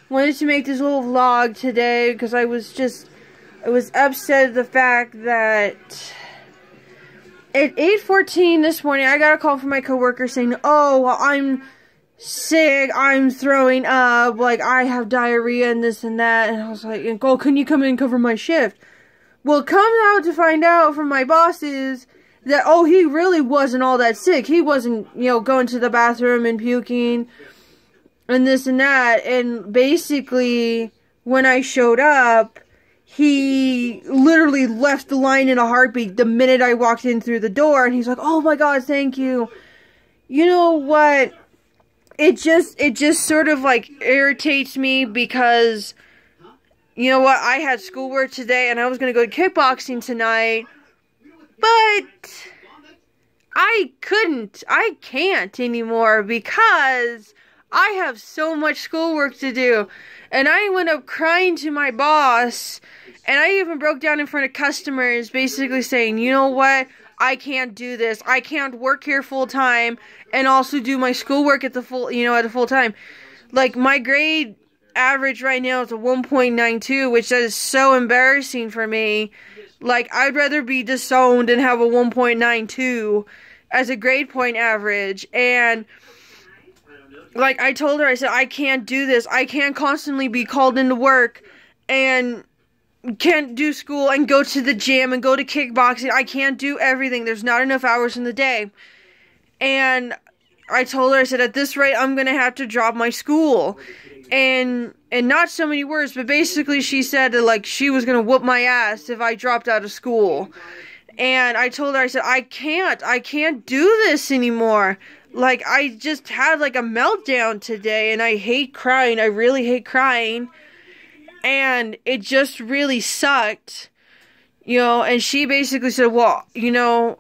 wanted to make this little vlog today because I was upset at the fact that at 8:14 this morning I got a call from my coworker saying, "Oh, well, I'm sick, I'm throwing up, like I have diarrhea and this and that," and I was like, "Oh, can you come in and cover my shift?" Well, comes out to find out from my bosses that, oh, he really wasn't all that sick. He wasn't, going to the bathroom and puking and this and that. And basically, when I showed up, he literally left the line in a heartbeat the minute I walked in through the door. And he's like, "Oh my God, thank you." You know what? It just sort of like irritates me because, you know what? I had schoolwork today and I was going to go to kickboxing tonight. But I can't anymore because I have so much schoolwork to do. And I went up crying to my boss, and I even broke down in front of customers basically saying, "You know what? I can't do this. I can't work here full time and also do my schoolwork at the full time." Like, my grade average right now is a 1.92, which is so embarrassing for me. Like, I'd rather be disowned and have a 1.92 as a grade point average. And, like, I told her, I said, "I can't do this. I can't constantly be called into work and can't do school and go to the gym and go to kickboxing. I can't do everything. There's not enough hours in the day." And I told her, I said, "At this rate, I'm going to have to drop my school." And not so many words, but basically she said that, like, she was going to whoop my ass if I dropped out of school. And I told her, I said, I can't do this anymore. Like, I just had, like, a meltdown today, and I hate crying. I really hate crying. And it just really sucked, and she basically said, "Well,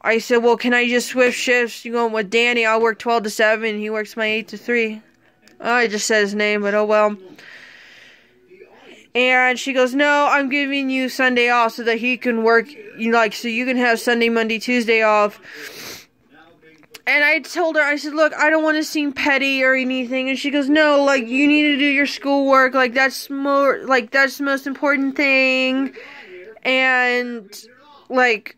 I said, "Well, can I just switch shifts, with Danny? I'll work 12 to 7, he works my 8 to 3. Oh, I just said his name, but oh well. And she goes, "No, I'm giving you Sunday off so that he can work, so you can have Sunday, Monday, Tuesday off." And I told her, I said, "Look, I don't want to seem petty or anything." And she goes, "No, like, you need to do your schoolwork. Like, that's the most important thing." And, like,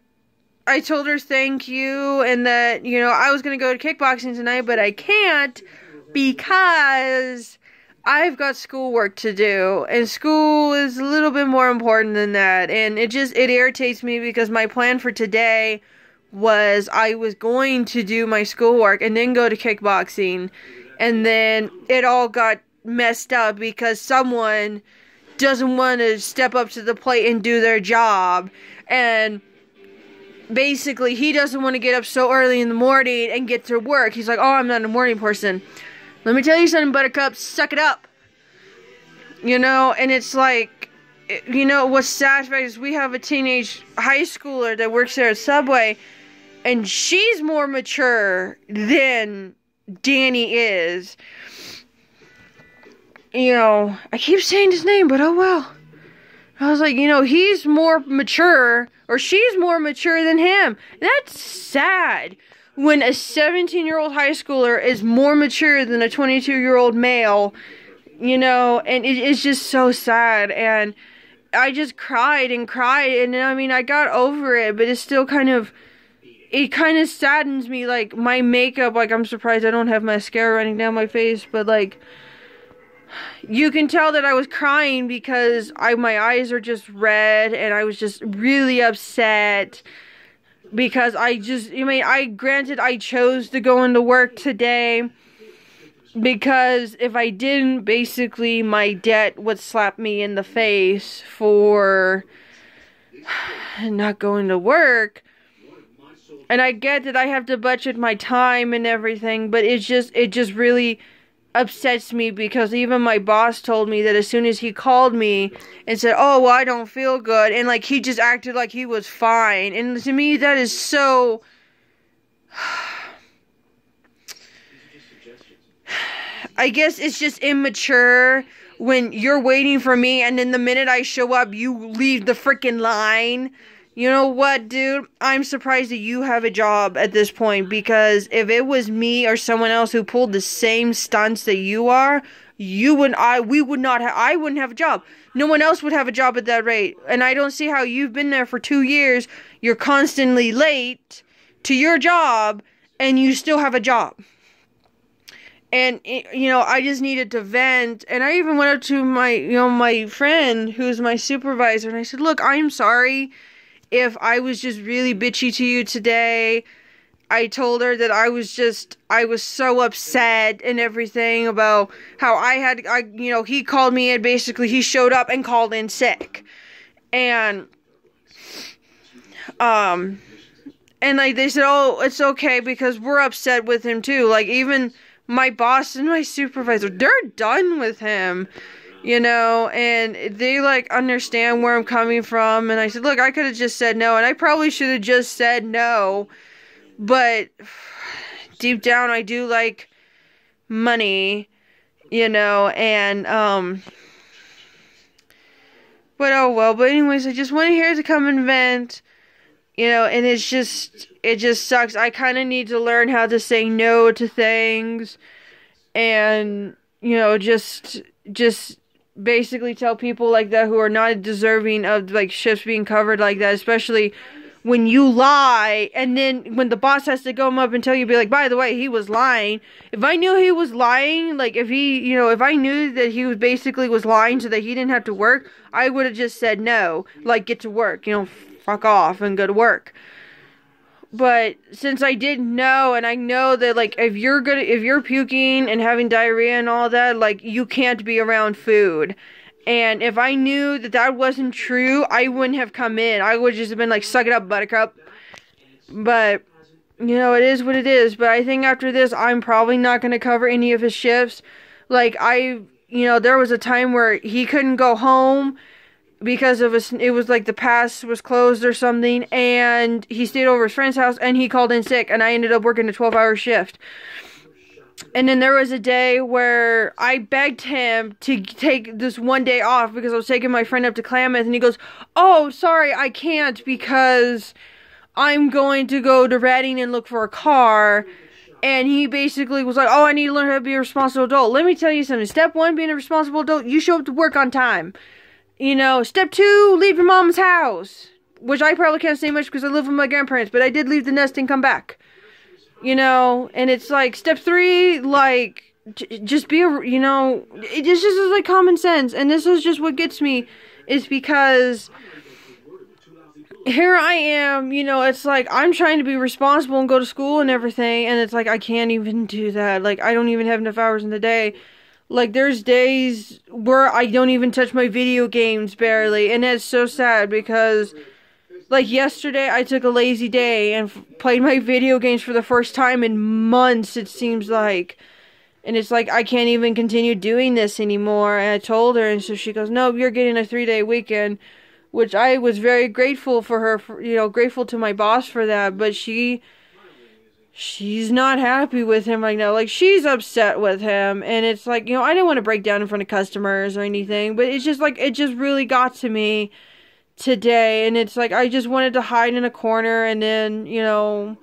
I told her thank you and that, I was going to go to kickboxing tonight, but I can't because I've got schoolwork to do, and school is a little bit more important than that. And it irritates me because my plan for today was I was going to do my schoolwork and then go to kickboxing, and then it all got messed up because someone doesn't want to step up to the plate and do their job, and basically he doesn't want to get up so early in the morning and get to work. He's like, "Oh, I'm not a morning person." Let me tell you something, Buttercup, suck it up. And it's like, what's sad about it is we have a teenage high schooler that works there at Subway, and she's more mature than Danny is. I keep saying his name, but oh well. I was like, he's more mature, or she's more mature than him. That's sad. When a 17-year-old high schooler is more mature than a 22-year-old male, and it's just so sad. And I just cried, and I mean, I got over it, but it's still it kind of saddens me. Like, my makeup, like, I'm surprised I don't have mascara running down my face, but, like, you can tell that I was crying because my eyes are just red, and I was just really upset. Because granted, I chose to go into work today because if I didn't, basically my debt would slap me in the face for not going to work. And I get that I have to budget my time and everything, but it just really upsets me because even my boss told me that as soon as he called me and said, "Oh, well, I don't feel good," and, like, he just acted like he was fine. And to me, that is so... I guess it's just immature when you're waiting for me and then the minute I show up, you leave the freaking line. You know what, dude? I'm surprised that you have a job at this point, because if it was me or someone else who pulled the same stunts that you are, I wouldn't have a job. No one else would have a job at that rate. And I don't see how you've been there for 2 years, you're constantly late to your job, and you still have a job. And, you know, I just needed to vent. And I even went up to my friend who's my supervisor, and I said, look, I'm sorry if I was just really bitchy to you today. I told her that I was so upset and everything about how he called me and basically he showed up and called in sick. And, like they said, oh, it's okay because we're upset with him too. Like even my boss and my supervisor, they're done with him. You know, and they, like, understand where I'm coming from. And I said, look, I could have just said no. And I probably should have just said no. But deep down, I do like money, you know. And, but oh well. But anyways, I just wanted here to come and vent. You know, and it just sucks. I kind of need to learn how to say no to things. And, you know, just basically tell people like that who are not deserving of like shifts being covered like that, especially when you lie, and then when the boss has to go up and tell you, be like, by the way, he was lying. If I knew he was lying, like if I knew that he was lying so that he didn't have to work, I would have just said no, like get to work, you know, fuck off and go to work. But since I didn't know, and I know that, like, if you're puking and having diarrhea and all that, like, you can't be around food. And if I knew that that wasn't true, I wouldn't have come in. I would just have been like, suck it up, buttercup. But, you know, it is what it is. But I think after this, I'm probably not going to cover any of his shifts. Like, there was a time where he couldn't go home because it was like the pass was closed or something, and he stayed over his friend's house, and he called in sick, and I ended up working a 12-hour shift. And then there was a day where I begged him to take this one day off because I was taking my friend up to Klamath, and he goes, oh, sorry, I can't because I'm going to go to Redding and look for a car. And he basically was like, oh, I need to learn how to be a responsible adult. Let me tell you something. Step 1, being a responsible adult, you show up to work on time. You know, step 2, leave your mom's house. Which I probably can't say much because I live with my grandparents, but I did leave the nest and come back. You know, and it's like, step 3, like, just be it just is like common sense. And this is just what gets me, is because here I am, you know, it's like, I'm trying to be responsible and go to school and everything, and it's like, I can't even do that. Like, I don't even have enough hours in the day. Like, there's days where I don't even touch my video games barely, and it's so sad because, like, yesterday I took a lazy day and played my video games for the first time in months, it seems like. And it's like, I can't even continue doing this anymore. And I told her, and so she goes, no, you're getting a 3-day weekend, which I was very grateful for her, grateful to my boss for that, but she's not happy with him right now. Like, she's upset with him, and it's like, you know, I didn't want to break down in front of customers or anything, but it's just like, it just really got to me today, and it's like, I just wanted to hide in a corner, and then, you know,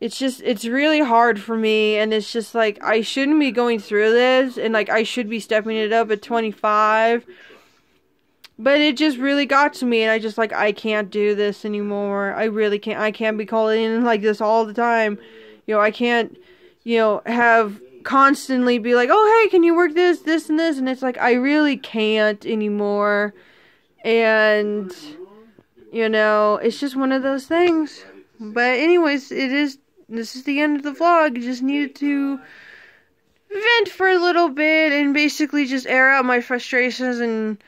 it's really hard for me, and it's just like, I shouldn't be going through this, and like, I should be stepping it up at 25, but it just really got to me, and I just like, I can't do this anymore. I really can't. I can't be calling in like this all the time. You know, I can't, you know, have constantly be like, oh, hey, can you work this, this, and this? And it's like, I really can't anymore. And, you know, it's just one of those things. But anyways, this is the end of the vlog. I just needed to vent for a little bit and basically just air out my frustrations and,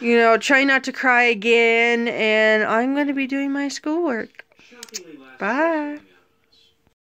you know, try not to cry again, and I'm going to be doing my schoolwork. Bye.